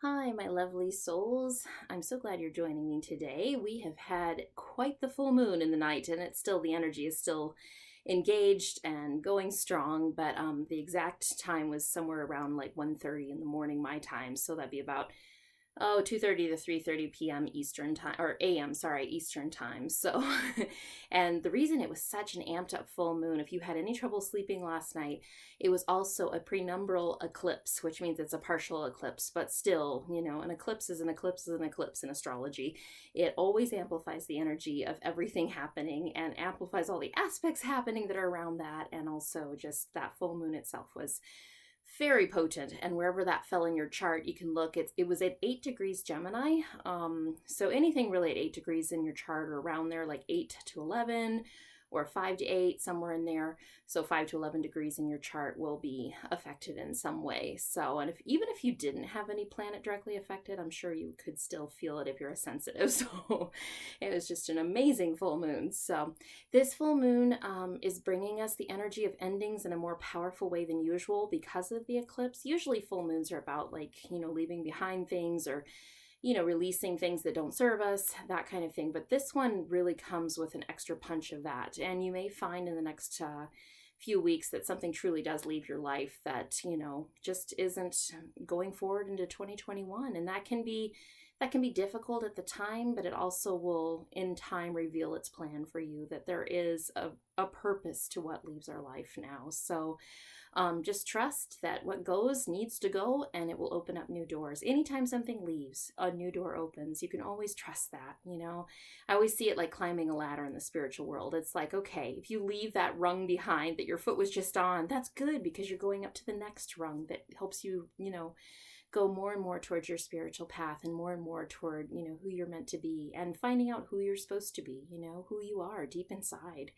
Hi, my lovely souls. I'm so glad you're joining me today. We have had quite the full moon in the night, and the energy is still engaged and going strong, but the exact time was somewhere around like 1:30 in the morning my time, so that'd be about 2:30 to 3:30 p.m. Eastern time, or a.m., sorry, Eastern time. So and the reason it was such an amped up full moon, if you had any trouble sleeping last night, it was also a prenumbral eclipse, which means it's a partial eclipse, but still, an eclipse is an eclipse is an eclipse in astrology. It always amplifies the energy of everything happening and amplifies all the aspects happening that are around that, and also just that full moon itself was very potent. And wherever that fell in your chart, you can look. It was at 8 degrees Gemini. So anything really at 8 degrees in your chart or around there, like 8 to 11 or 5 to 8, somewhere in there. So 5 to 11 degrees in your chart will be affected in some way. So, and even if you didn't have any planet directly affected, I'm sure you could still feel it if you're a sensitive. So it was just an amazing full moon. So this full moon is bringing us the energy of endings in a more powerful way than usual because of the eclipse. Usually full moons are about leaving behind things or releasing things that don't serve us, that kind of thing. But this one really comes with an extra punch of that. And you may find in the next few weeks that something truly does leave your life that, just isn't going forward into 2021. And that can be difficult at the time, but it also will in time reveal its plan for you, that there is a purpose to what leaves our life now. So just trust that what goes needs to go, and it will open up new doors. Anytime something leaves, a new door opens. You can always trust that, I always see it like climbing a ladder in the spiritual world. It's like, okay, if you leave that rung behind that your foot was just on, that's good because you're going up to the next rung that helps you, go more and more towards your spiritual path and more toward, who you're meant to be and finding out who you're supposed to be, who you are deep inside.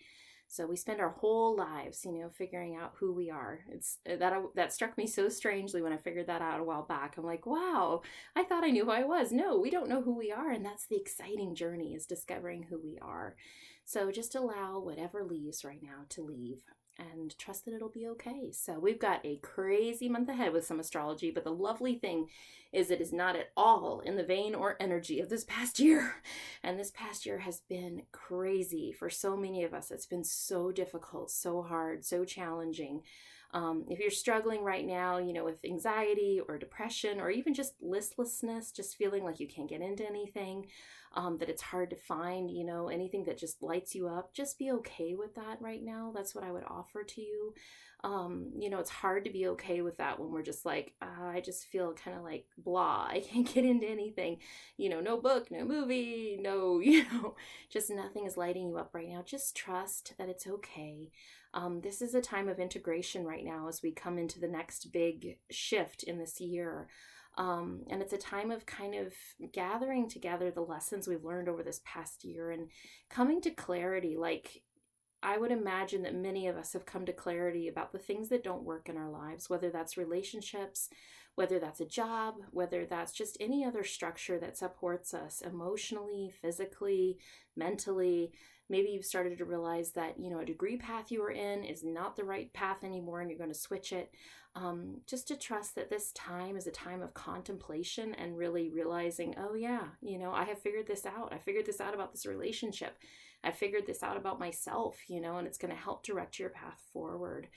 So we spend our whole lives, figuring out who we are. It's that struck me so strangely when I figured that out a while back. I'm like, wow, I thought I knew who I was. No, we don't know who we are, and that's the exciting journey, is discovering who we are. So just allow whatever leaves right now to leave and trust that it'll be okay. So we've got a crazy month ahead with some astrology, but the lovely thing is it is not at all in the vein or energy of this past year. And this past year has been crazy for so many of us. It's been so difficult, so hard, so challenging. If you're struggling right now, with anxiety or depression or even just listlessness, just feeling like you can't get into anything, that it's hard to find, anything that just lights you up, just be okay with that right now. That's what I would offer to you. It's hard to be okay with that when we're just like, I just feel kind of like blah. I can't get into anything, no book, no movie, no, just nothing is lighting you up right now. Just trust that it's okay. This is a time of integration right now as we come into the next big shift in this year. And it's a time of kind of gathering together the lessons we've learned over this past year and coming to clarity. Like, I would imagine that many of us have come to clarity about the things that don't work in our lives, whether that's relationships, whether that's a job, whether that's just any other structure that supports us emotionally, physically, mentally. Maybe you've started to realize that, a degree path you were in is not the right path anymore and you're going to switch it. Just to trust that this time is a time of contemplation and really realizing, oh yeah, I have figured this out. I figured this out about this relationship. I figured this out about myself, and it's going to help direct your path forward.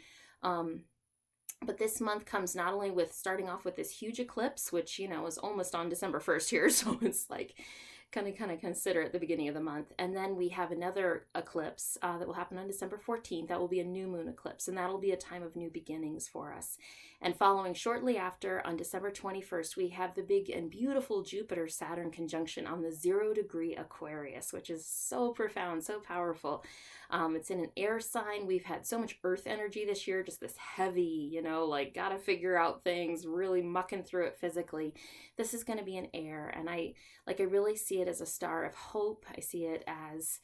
But this month comes not only with starting off with this huge eclipse, which, is almost on December 1st here. So it's like, kind of consider at the beginning of the month. And then we have another eclipse that will happen on December 14th. That will be a new moon eclipse, and that'll be a time of new beginnings for us. And following shortly after, on December 21st, we have the big and beautiful Jupiter-Saturn conjunction on the 0-degree Aquarius, which is so profound, so powerful. It's in an air sign. We've had so much earth energy this year, just this heavy, gotta figure out things, really mucking through it physically. This is going to be an air, and I really see it as a star of hope. I see it as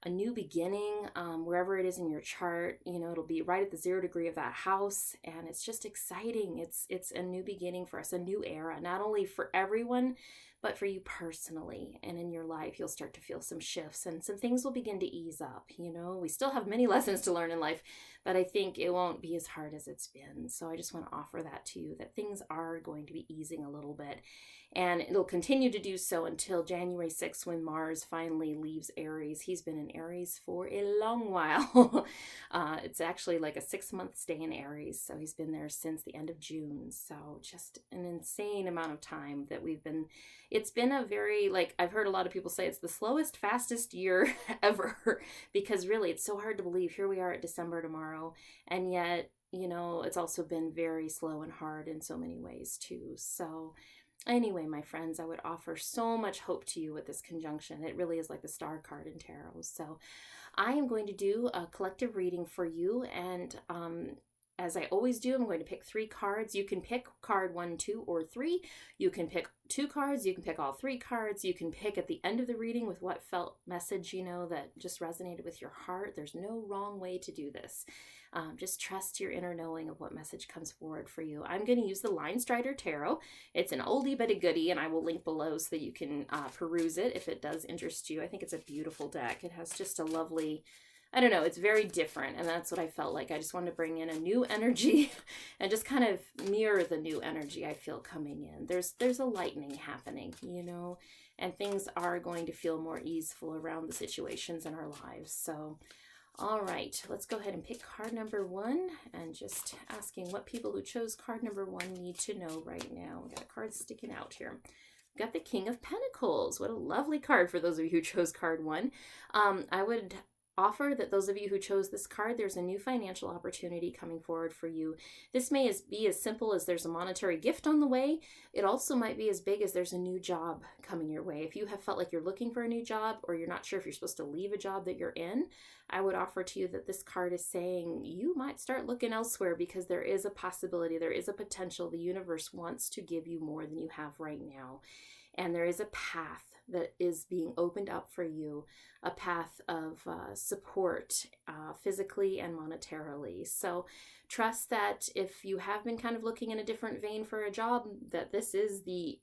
a new beginning, wherever it is in your chart. It'll be right at the 0 degree of that house, and it's just exciting. It's a new beginning for us, a new era, not only for everyone, but for you personally and in your life, you'll start to feel some shifts and some things will begin to ease up. We still have many lessons to learn in life, but I think it won't be as hard as it's been. So I just want to offer that to you, that things are going to be easing a little bit. And it'll continue to do so until January 6th, when Mars finally leaves Aries. He's been in Aries for a long while. It's actually like a 6-month stay in Aries. So he's been there since the end of June. So just an insane amount of time that it's been a very, I've heard a lot of people say it's the slowest, fastest year ever, because really it's so hard to believe. Here we are at December tomorrow. And yet, it's also been very slow and hard in so many ways too. So anyway, my friends, I would offer so much hope to you with this conjunction. It really is like the star card in tarot. So I am going to do a collective reading for you. And as I always do, I'm going to pick 3 cards. You can pick card 1, 2, or 3. You can pick 2 cards. You can pick all 3 cards. You can pick at the end of the reading with what felt message, that just resonated with your heart. There's no wrong way to do this. Just trust your inner knowing of what message comes forward for you. I'm going to use the Linestrider Tarot. It's an oldie but a goodie, and I will link below so that you can peruse it if it does interest you. I think it's a beautiful deck. It has just a lovely, I don't know, it's very different, and that's what I felt like. I just wanted to bring in a new energy and just kind of mirror the new energy I feel coming in. There's a lightening happening, and things are going to feel more easeful around the situations in our lives. So all right, let's go ahead and pick card number 1, and just asking what people who chose card number 1 need to know right now. We got a card sticking out here. We've got the King of Pentacles. What a lovely card for those of you who chose card 1. I would offer that those of you who chose this card, there's a new financial opportunity coming forward for you. This may be as simple as there's a monetary gift on the way. It also might be as big as there's a new job coming your way. If you have felt like you're looking for a new job, or you're not sure if you're supposed to leave a job that you're in, I would offer to you that this card is saying you might start looking elsewhere, because there is a possibility, there is a potential. The universe wants to give you more than you have right now. And there is a path that is being opened up for you, a path of support physically and monetarily. So trust that if you have been kind of looking in a different vein for a job, that this is the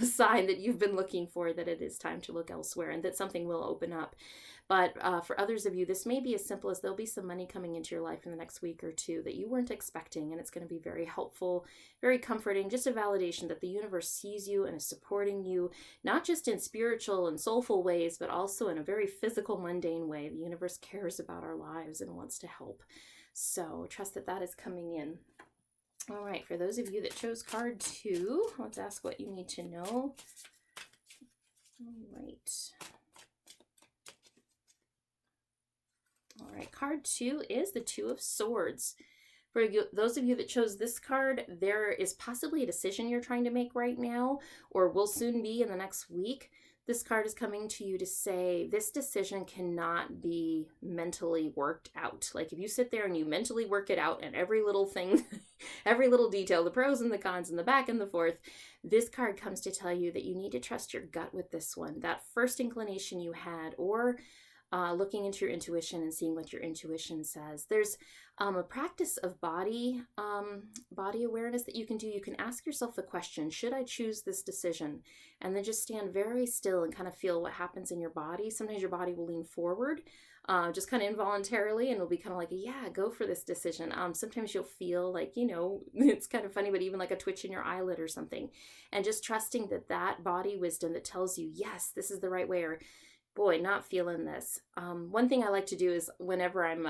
sign that you've been looking for, that it is time to look elsewhere, and that something will open up. But for others of you, this may be as simple as there'll be some money coming into your life in the next week or 2 that you weren't expecting, and it's going to be very helpful, very comforting, just a validation that the universe sees you and is supporting you, not just in spiritual and soulful ways, but also in a very physical, mundane way. The universe cares about our lives and wants to help. So trust that that is coming in. All right, for those of you that chose card 2, let's ask what you need to know. All right. All right, card 2 is the 2 of Swords. For those of you that chose this card, there is possibly a decision you're trying to make right now, or will soon be in the next week. This card is coming to you to say this decision cannot be mentally worked out. Like if you sit there and you mentally work it out, and every little thing, every little detail, the pros and the cons and the back and the forth, this card comes to tell you that you need to trust your gut with this one. That first inclination you had, or looking into your intuition and seeing what your intuition says. There's a practice of body awareness that you can do. You can ask yourself the question, should I choose this decision? And then just stand very still and kind of feel what happens in your body. Sometimes your body will lean forward, just kind of involuntarily, and it'll be kind of like, yeah, go for this decision. Sometimes you'll feel like, it's kind of funny, but even like a twitch in your eyelid or something. And just trusting that body wisdom that tells you, yes, this is the right way, or boy, not feeling this. One thing I like to do is whenever I'm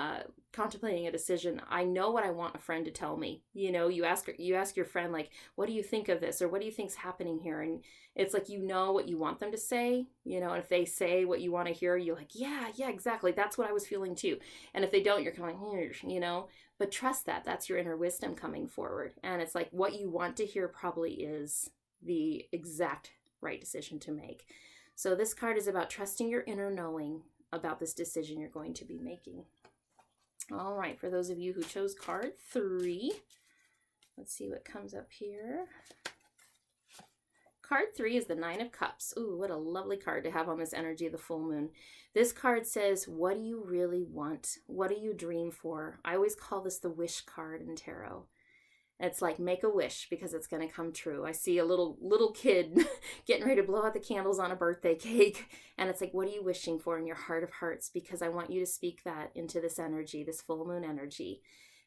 contemplating a decision, I know what I want a friend to tell me. You ask your friend, like, what do you think of this? Or what do you think's happening here? And it's like, what you want them to say, and if they say what you want to hear, you're like, yeah, exactly. That's what I was feeling too. And if they don't, you're kind of like, but trust that that's your inner wisdom coming forward. And it's like, what you want to hear probably is the exact right decision to make. So this card is about trusting your inner knowing about this decision you're going to be making. All right, for those of you who chose card 3, let's see what comes up here. Card 3 is the 9 of Cups. Ooh, what a lovely card to have on this energy of the full moon. This card says, what do you really want? What do you dream for? I always call this the wish card in tarot. It's like make a wish because it's going to come true. I see a little kid getting ready to blow out the candles on a birthday cake, and it's like, what are you wishing for in your heart of hearts? Because I want you to speak that into this energy, this full moon energy,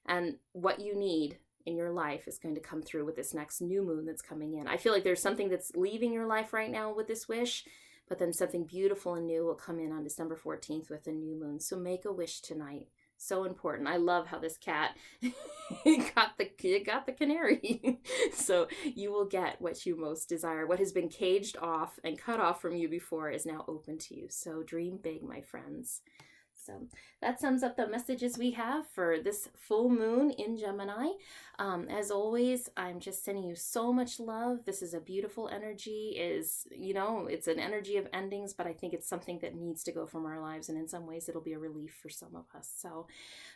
and what you need in your life is going to come through with this next new moon that's coming in. I feel like there's something that's leaving your life right now with this wish, but then something beautiful and new will come in on December 14th with a new moon. So make a wish tonight. So important. I love how this cat got the canary. So you will get what you most desire. What has been caged off and cut off from you before is now open to you. So dream big, my friends. So that sums up the messages we have for this full moon in Gemini. As always, I'm just sending you so much love. This is a beautiful energy. It's an energy of endings, but I think it's something that needs to go from our lives. And in some ways, it'll be a relief for some of us. So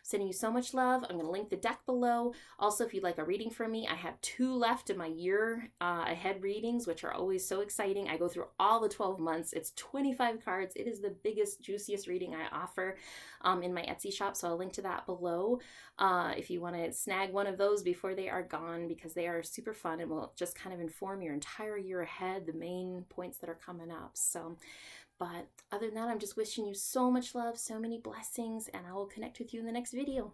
sending you so much love. I'm going to link the deck below. Also, if you'd like a reading from me, I have 2 left in my year ahead readings, which are always so exciting. I go through all the 12 months. It's 25 cards. It is the biggest, juiciest reading I offer in my Etsy shop, so I'll link to that below if you want to snag one of those before they are gone, because they are super fun and will just kind of inform your entire year ahead, the main points that are coming up. So, but other than that, I'm just wishing you so much love, so many blessings, and I will connect with you in the next video.